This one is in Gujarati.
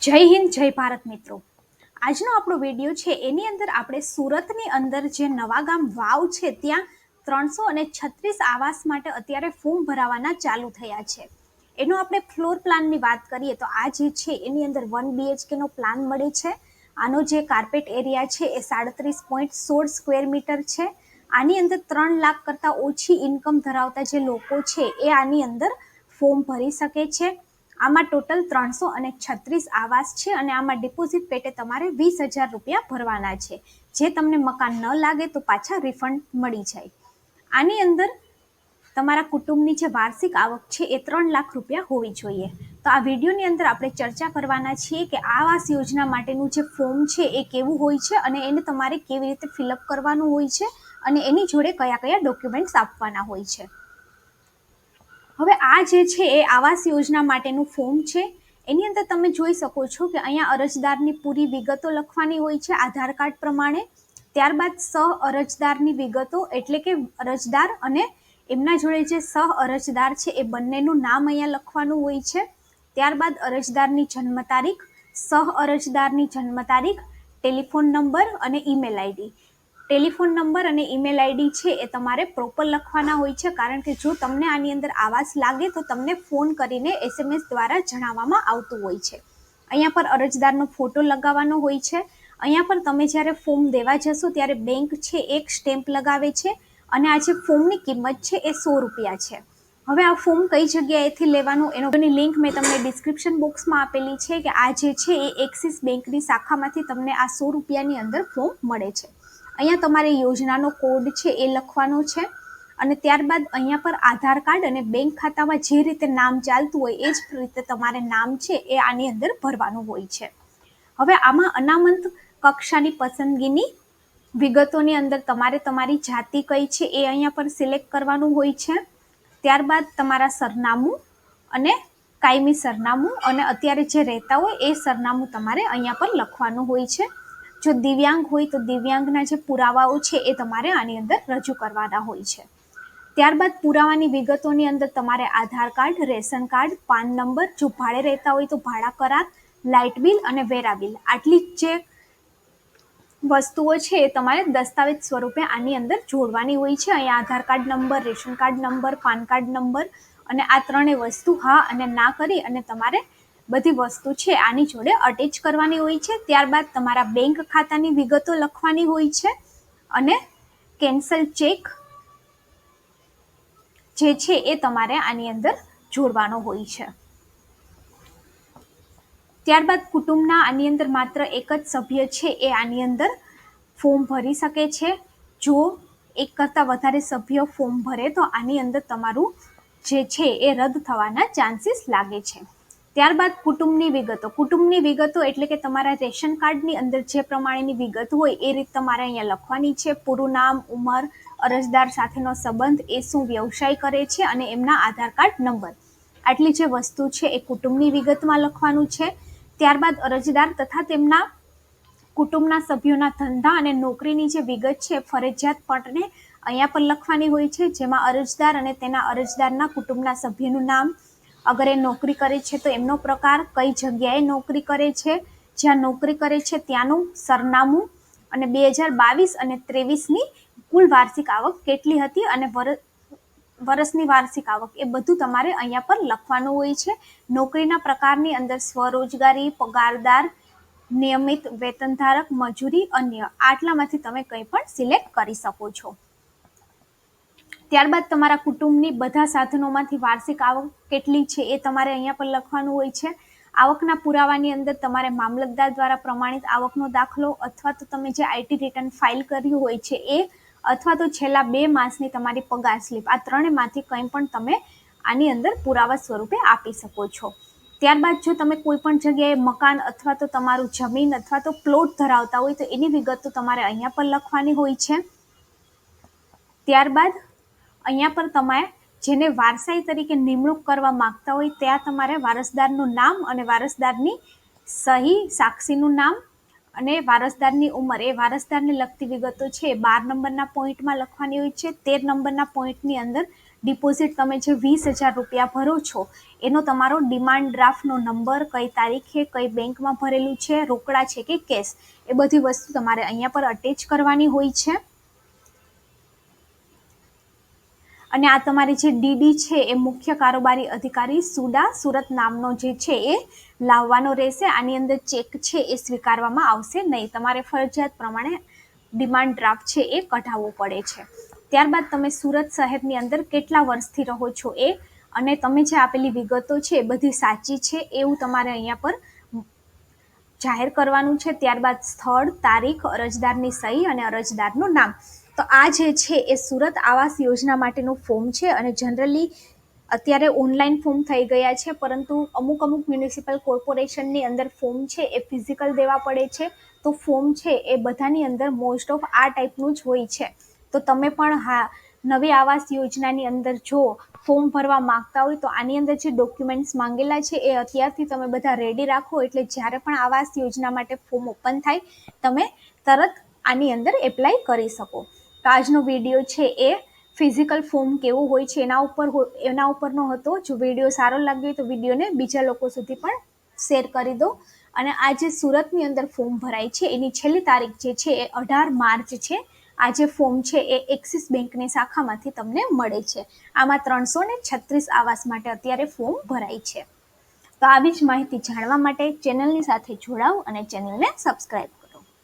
જય હિન્દ, જય ભારત મિત્રો। આજનો આપણો વિડીયો છે એની અંદર આપણે સુરતની અંદર જે નવાગામ વાવ છે ત્યાં 336 આવાસ માટે અત્યારે ફોર્મ ભરાવાના ચાલુ થયા છે। એનો આપણે ફ્લોર પ્લાનની વાત કરીએ તો આ જે છે એની અંદર 1 BHK નો પ્લાન મળે છે। આનો જે કાર્પેટ એરિયા છે એ 37.16 સ્ક્વેર મીટર છે। આની અંદર 3 લાખ કરતાં ઓછી ઇન્કમ ધરાવતા જે લોકો છે એ આની અંદર ફોર્મ ભરી શકે છે। આમાં ટોટલ 336 આવાસ છે અને આમાં ડિપોઝિટ પેટે તમારે 20,000 રૂપિયા ભરવાના છે। જે તમને મકાન ન લાગે તો પાછા રિફંડ મળી જાય। આની અંદર તમારા કુટુંબની જે વાર્ષિક આવક છે એ 3 લાખ રૂપિયા હોવી જોઈએ। તો આ વિડીયોની અંદર આપણે ચર્ચા કરવાના છીએ કે આવાસ યોજના માટેનું જે ફોર્મ છે એ કેવું હોય છે અને એને તમારે કેવી રીતે ફિલઅપ કરવાનું હોય છે અને એની જોડે કયા કયા ડોક્યુમેન્ટ્સ આપવાના હોય છે। હવે આ જે છે એ આવાસ યોજના માટેનું ફોર્મ છે। એની અંદર તમે જોઈ શકો છો કે અહીંયા અરજદારની પૂરી વિગતો લખવાની હોય છે આધાર કાર્ડ પ્રમાણે। ત્યારબાદ સહ અરજદારની વિગતો એટલે કે અરજદાર અને એમના જોડે જે સહ અરજદાર છે એ બંનેનું નામ અહીંયા લખવાનું હોય છે। ત્યારબાદ અરજદારની જન્મ તારીખ, સહ અરજદારની જન્મ તારીખ, ટેલિફોન નંબર અને ઈમેલ આઈડી। ટેલિફોન નંબર અને ઈમેલ આઈડી છે એ તમારે પ્રોપર લખવાના હોય છે, કારણ કે જો તમને આની અંદર આવાસ લાગે તો તમને ફોન કરીને SMS દ્વારા જણાવવામાં આવતું હોય છે। અહીંયા પર અરજદારનો ફોટો લગાવવાનો હોય છે। અહીંયા પર તમે જ્યારે ફોર્મ દેવા જશો ત્યારે બેંક છે એક સ્ટેમ્પ લગાવે છે અને આ જે ફોર્મની કિંમત છે એ 100 રૂપિયા છે। હવે આ ફોર્મ કઈ જગ્યાએથી લેવાનું એની લિંક મેં તમને ડિસ્ક્રિપ્શન બોક્સમાં આપેલી છે કે આ જે છે એ એક્સિસ બેંકની શાખામાંથી તમને આ 100 રૂપિયાની અંદર ફોર્મ મળે છે। અહીંયા તમારે યોજનાનો કોડ છે એ લખવાનો છે અને ત્યારબાદ અહીંયા પર આધાર કાર્ડ અને બેંક ખાતામાં જે રીતે નામ ચાલતું હોય એ જ રીતે તમારે નામ છે એ આની અંદર ભરવાનું હોય છે। હવે આમાં અનામત કક્ષાની પસંદગીની વિગતોની અંદર તમારે તમારી જાતિ કઈ છે એ અહીંયા પર સિલેક્ટ કરવાનું હોય છે। ત્યારબાદ તમારા સરનામું અને કાયમી સરનામું અને અત્યારે જે રહેતા હોય એ સરનામું તમારે અહીંયા પર લખવાનું હોય છે। જો દિવ્યાંગ હોય તો દિવ્યાંગના જે પુરાવાઓ છે એ તમારે આની અંદર રજૂ કરવાના હોય છે। ત્યારબાદ પુરાવાની વિગતોની અંદર તમારે Aadhaar card, ration card, PAN number, જો ભાડે રહેતા હોય તો ભાડા કરાર, લાઇટ બિલ અને વેરા બિલ, આટલી જે વસ્તુઓ છે એ તમારે દસ્તાવેજ સ્વરૂપે આની અંદર જોડવાની હોય છે। અહીંયા Aadhaar card number, ration card number, PAN card number અને આ ત્રણેય વસ્તુ હા અને ના કરી અને તમારે બધી વસ્તુ છે આની જોડે અટેચ કરવાની હોય છે। ત્યારબાદ તમારા બેંક ખાતાની વિગતો લખવાની હોય છે અને કેન્સલ ચેક જે છે એ તમારે આની અંદર જોડવાનો હોય છે। ત્યારબાદ કુટુંબના આની અંદર માત્ર એક જ સભ્ય છે એ આની અંદર ફોર્મ ભરી શકે છે। જો એક કરતાં વધારે સભ્યો ફોર્મ ભરે તો આની અંદર તમારું જે છે એ રદ થવાના ચાન્સીસ લાગે છે। ત્યારબાદ કુટુંબની વિગતો એટલે કે તમારા રેશન કાર્ડની અંદર જે પ્રમાણેની વિગત હોય એ રીત તમારે અહીંયા લખવાની છે। પૂરું નામ, ઉંમર, અરજદાર સાથેનો સંબંધ, એ શું વ્યવસાય કરે છે અને એમના આધાર કાર્ડ નંબર, આટલી જે વસ્તુ છે એ કુટુંબની વિગતમાં લખવાનું છે। ત્યારબાદ અરજદાર તથા તેમના કુટુંબના સભ્યોના ધંધા અને નોકરીની જે વિગત છે ફરજિયાતપણે અહીંયા પર લખવાની હોય છે, જેમાં અરજદાર અને તેના અરજદારના કુટુંબના સભ્યનું નામ, અગર એ નોકરી કરે છે તો એમનો પ્રકાર, કઈ જગ્યાએ નોકરી કરે છે, જ્યાં નોકરી કરે છે ત્યાંનું સરનામું અને 2022 અને 23ની કુલ વાર્ષિક આવક કેટલી હતી અને વર્ષની વાર્ષિક આવક, એ બધું તમારે અહીંયા પર લખવાનું હોય છે। નોકરીના પ્રકારની અંદર સ્વરોજગારી, પગારદાર, નિયમિત, વેતનધારક, મજૂરી, અન્ય, આટલામાંથી તમે કંઈ પણ સિલેક્ટ કરી શકો છો। ત્યારબાદ તમારા કુટુંબની બધા સાધનોમાંથી વાર્ષિક આવક કેટલી છે એ તમારે અહીંયા પર લખવાનું હોય છે। આવકના પુરાવાની અંદર તમારે મામલતદાર દ્વારા પ્રમાણિત આવકનો દાખલો અથવા તો તમે જે IT રિટર્ન ફાઇલ કર્યું હોય છે એ અથવા તો છેલ્લા 2 માસની તમારી પગાર સ્લીપ, આ ત્રણેયમાંથી કંઈ પણ તમે આની અંદર પુરાવા સ્વરૂપે આપી શકો છો। ત્યારબાદ જો તમે કોઈ પણ જગ્યાએ મકાન અથવા તો તમારું જમીન અથવા તો પ્લોટ ધરાવતા હોય તો એની વિગતો તમારે અહીંયા પર લખવાની હોય છે। ત્યારબાદ અહીંયા પર તમે જેને વારસાઈ તરીકે નિમણૂક કરવા માંગતા હોય ત્યાં તમારે વારસદારનું નામ અને વારસદારની સહી, સાક્ષીનું નામ અને વારસદારની ઉંમર, એ વારસદારને લગતી વિગતો છે 12 નંબરના પોઈન્ટમાં લખવાની હોય છે। 13 નંબરના પોઈન્ટની અંદર ડિપોઝિટ તમે જે 20,000 રૂપિયા ભરો છો એનો તમારો ડિમાન્ડ ડ્રાફ્ટનો નંબર, કઈ તારીખે કઈ બેંકમાં ભરેલું છે, રોકડા છે કે કેશ, એ બધી વસ્તુ તમારે અહીંયા પર અટેચ કરવાની હોય છે. અને આ તમારી જે ડીડી છે એ મુખ્ય કારોબારી અધિકારી સુડા સુરત નામનો જે છે એ લાવવાનો રહેશે. આની અંદર ચેક છે એ સ્વીકારવામાં આવશે નહીં. તમારે ફરજિયાત પ્રમાણે ડિમાન્ડ ડ્રાફ્ટ છે એ કઢાવવો પડે છે. ત્યારબાદ તમે સુરત શહેરની અંદર કેટલા વર્ષથી રહો છો એ અને તમે જે આપેલી વિગતો છે એ બધી સાચી છે એવું તમારે અહીંયા પર જાહેર કરવાનું છે. ત્યારબાદ સ્થળ, તારીખ, અરજદારની સહી અને અરજદારનું નામ. તો આ જે છે એ સુરત આવાસ યોજના માટેનું ફોર્મ છે અને જનરલી અત્યારે ઓનલાઈન ફોર્મ થઈ ગયા છે, પરંતુ અમુક મ્યુનિસિપલ કોર્પોરેશનની અંદર ફોર્મ છે એ ફિઝિકલ દેવા પડે છે. તો ફોર્મ છે એ બધાની અંદર મોસ્ટ ઓફ આ ટાઈપનું જ હોય છે. તો તમે પણ નવી આવાસ યોજનાની અંદર જો ફોર્મ ભરવા માંગતા હોય તો આની અંદર જે ડોક્યુમેન્ટ્સ માંગેલા છે એ અત્યારથી તમે બધા રેડી રાખો, એટલે જ્યારે પણ આવાસ યોજના માટે ફોર્મ ઓપન થાય તમે તરત આની અંદર એપ્લાય કરી શકો. તો આજનો વિડીયો છે એ ફિઝિકલ ફોર્મ કેવું હોય છે એના ઉપરનો હતો. જો વિડીયો સારો લાગ્યો તો વિડીયોને બીજા લોકો સુધી પણ શેર કરી દો. અને આ જે સુરતની અંદર ફોર્મ ભરાય છે એની છેલ્લી તારીખ જે છે એ 18 માર્ચ છે. આ જે ફોર્મ છે એ એક્સિસ બેંકની શાખામાંથી તમને મળે છે. આમાં 336 આવાસ માટે અત્યારે ફોર્મ ભરાય છે. તો આવી જ માહિતી જાણવા માટે ચેનલની સાથે જોડાઓ અને ચેનલને સબસ્ક્રાઈબ